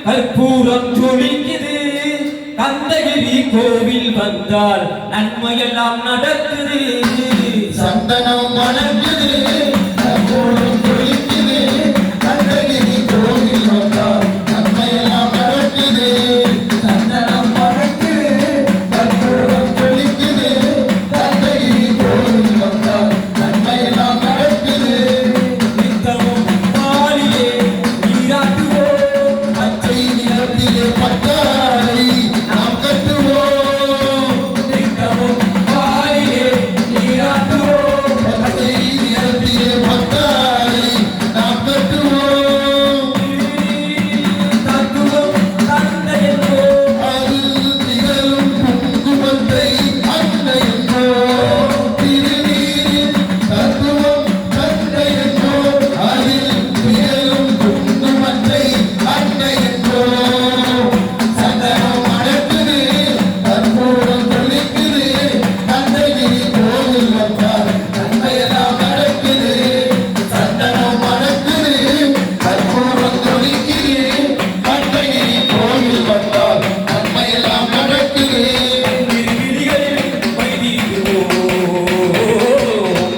கற்பூரம் ஜொலிக்குது. கந்தகிரி கோவில் வந்தால் நன்மையெல்லாம் நடக்குது. சந்தனம் மணக்குது, கற்பூரம் ஜொலிக்குது. கந்தகிரி கோவில் வந்தால் நன்மையெல்லாம் நடக்குது. சந்தனம் மணக்குது, கற்பூரம் ஜொலிக்குது. கந்தகிரி கோவில் வந்தால் நன்மையெல்லாம் நடக்குது. நித்தமும் மாலியே நீராட்டுவோம், பச்சை நிறத்திலே பட்டாளி நாம் கட்டுவோம். நித்தமும் மாலியே நீராட்டுவோம், பச்சை நிறத்திலே பட்டாளி நாம் கட்டுவோம். தத்துவம் தந்தை என்போம். அதில் திகழும் குங்குமத்தை அன்னை என்போம். திருநீரின் தத்துவம் தந்தை என்போம். அதில் திகழும் குங்குமத்தை அன்னை என்போம். சந்தனம் மணக்குது, கற்பூரம் ஜொலிக்குது. கந்தகிரி கோவில் வந்தால் நன்மையெல்லாம் நடக்குது. சந்தனம் மணக்குது, கற்பூரம் ஜொலிக்குது. கந்தகிரி கோவில் வந்தால் நன்மையெல்லாம் நடக்குது. திருவிழிகளில் வைத்திடுவோம்,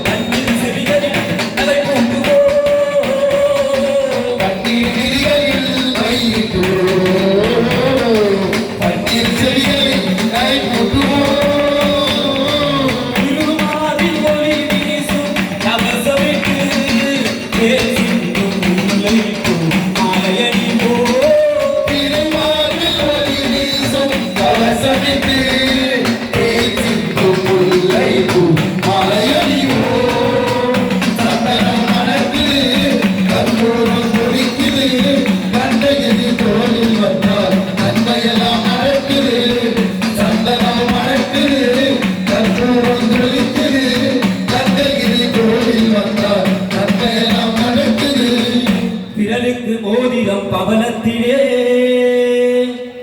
கண்ணில் செவிகளில் அதை பூட்டுவோம். கண்ணீர் விழிகளில் வையிடுவோம், கண்ணீர் செடிகளில் கை போட்டுவோம். திருமாலின் ஒளி வீசும் கவசமிட்டு தேசிங்கும் முல்லைப்பூ மாலையணிவோம். திருமாலில் ஒளி வீசும் கவசமிட்டு தேசிங்கும் முல்லைப்பூ மாலையணிவோம். சந்தனம் மணக்குது, கற்பூரம் ஜொலிக்குது. கந்தகிரி கோவில் வந்தால் நன்மையெல்லாம் நடக்குது. சந்தனம் மணக்குது, கற்பூரம் ஜொலிக்குது. கந்தகிரி கோவில் வந்தால் நன்மையெல்லாம் நடக்குது. விரலுக்கு மோதிரம் பவனத்திலே,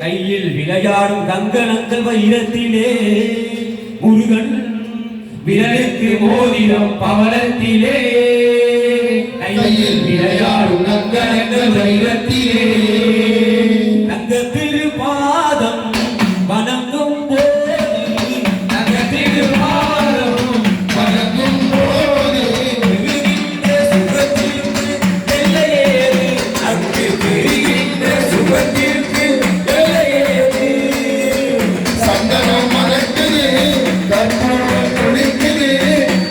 கையில் விளையாடும் கங்கணங்கள் வைரத்திலே. முருகன் விரலுக்கு மோதிரம் பவனத்திலே, கையில் விளையாடும் கங்கணங்கள் வைரத்திலே. தங்க திருப்பாதம் வணங்கும் போது, தங்க திருப்பாதம் வணங்கும் போது பெறுகின்ற சுகத்திற்கு எல்லையேது, அங்கு பெறுகின்ற சுகத்திற்கு எல்லையேது. சந்தனம் மணக்குது, கற்பூரம் ஜொலிக்குது.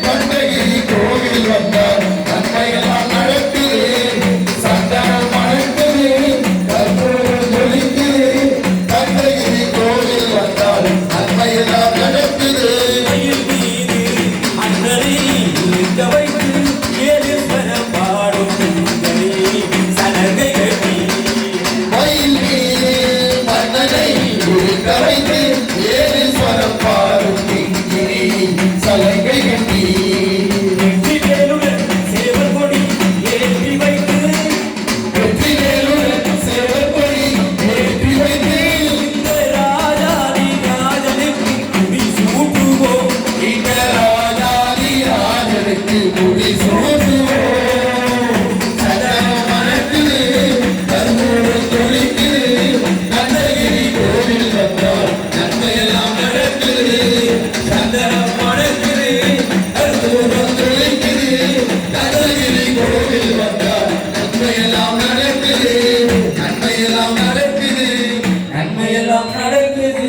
கந்தகிரி கோவில் வந்தால் நன்மையெல்லாம் நடக்குது. சந்தனம் மணக்குது, கற்பூரம் ஜொலிக்குது. கந்தகிரி கோவில் வந்தால் நன்மையெல்லாம் நடக்குது. மயில் மீது அண்ணனை இருக்க வைத்து ஏழுஸ்வரம் பாடும் பெண்களை சலங்கை கட்டி. மயில் மீது மன்னனை உருக்க வைத்து ஏழீஸ்வரம் பாடும் கிங்கிணி சலங்கை கட்டி. வெற்றிவேலுடன் சேவல் கொடி ஏற்றி வைத்து, வெற்றிவேலுடன் சேவல் கொடி ஏற்றி வைத்து இந்த ராஜாதி ராஜனுக்கு குடி சூட்டுவோம். இந்த ராஜாதி ராஜனுக்கு முடி சூட்டுவோம். சந்தனம் மணக்குது, கற்பூரம் ஜொலிக்குது. கந்தகிரி கோவில் வந்தால் நன்மையெல்லாம் நடக்குது. சந்தனம் மணக்குது, கற்பூரம் ஜொலிக்குது. கந்தகிரி கோவில் வந்தால் நன்மையெல்லாம் நடக்குது. நன்மையெல்லாம் நடக்குது. நன்மையெல்லாம் நடக்குது.